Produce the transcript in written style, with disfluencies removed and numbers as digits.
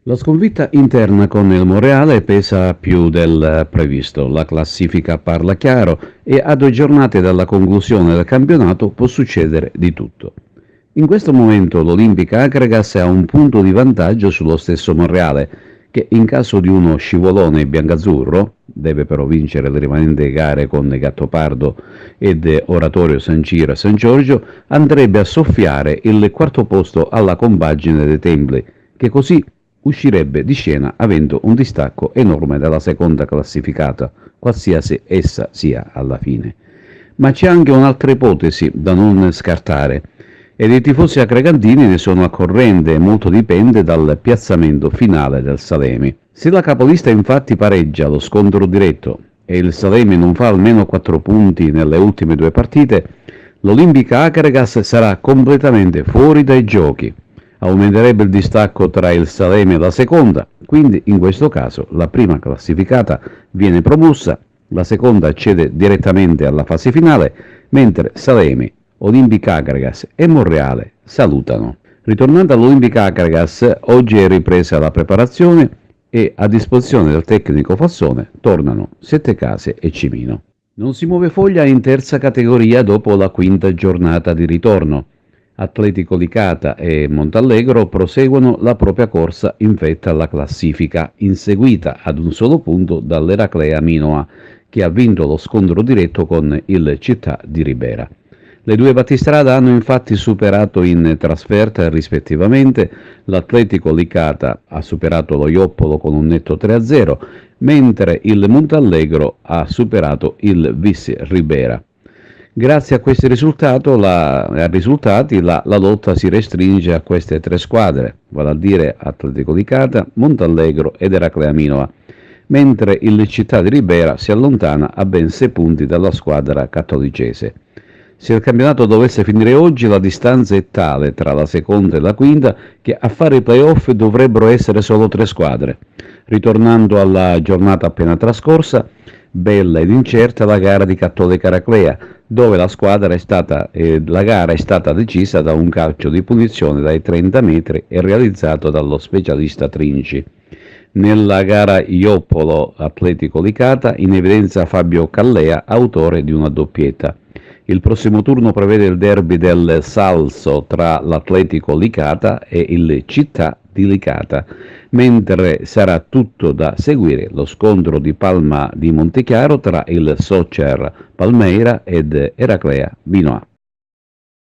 La sconfitta interna con il Monreale pesa più del previsto, la classifica parla chiaro e a 2 giornate dalla conclusione del campionato può succedere di tutto. In questo momento l'Olimpica Akragas ha un punto di vantaggio sullo stesso Monreale, che in caso di uno scivolone biancazzurro, deve però vincere le rimanenti gare con Gattopardo ed Oratorio San Ciro e San Giorgio, andrebbe a soffiare il quarto posto alla compagine dei Templi, che così uscirebbe di scena avendo un distacco enorme dalla seconda classificata, qualsiasi essa sia alla fine. Ma c'è anche un'altra ipotesi da non scartare, ed i tifosi acregantini ne sono al corrente e molto dipende dal piazzamento finale del Salemi. Se la capolista infatti pareggia lo scontro diretto e il Salemi non fa almeno 4 punti nelle ultime 2 partite, l'Olimpica Akragas sarà completamente fuori dai giochi. Aumenterebbe il distacco tra il Salemi e la seconda, quindi in questo caso la prima classificata viene promossa, la seconda accede direttamente alla fase finale, mentre Salemi, Olimpica Akragas e Monreale salutano. Ritornando all'Olimpica Akragas, oggi è ripresa la preparazione e a disposizione del tecnico Fassone tornano Settecase e Cimino. Non si muove foglia in terza categoria dopo la quinta giornata di ritorno. Atletico Licata e Montallegro proseguono la propria corsa in vetta alla classifica, inseguita ad un solo punto dall'Eraclea Minoa, che ha vinto lo scontro diretto con il Città di Ribera. Le due battistrada hanno infatti superato in trasferta rispettivamente, l'Atletico Licata ha superato lo Ioppolo con un netto 3-0, mentre il Montallegro ha superato il Vis Ribera. Grazie a questi risultati la lotta si restringe a queste 3 squadre, vale a dire Atletico Licata, Montallegro ed Eraclea Minoa, mentre il Città di Ribera si allontana a ben 6 punti dalla squadra cattolicese. Se il campionato dovesse finire oggi, la distanza è tale tra la seconda e la quinta che a fare i playoff dovrebbero essere solo 3 squadre. Ritornando alla giornata appena trascorsa, bella ed incerta la gara di Cattolica Eraclea, dove la gara è stata decisa da un calcio di punizione dai 30 metri e realizzato dallo specialista Trinci. Nella gara Ioppolo Atletico Licata, in evidenza Fabio Callea, autore di una doppietta. Il prossimo turno prevede il derby del Salso tra l'Atletico Licata e il Città di Licata, mentre sarà tutto da seguire lo scontro di Palma di Montechiaro tra il Socer Palmeira ed Eraclea Minoa.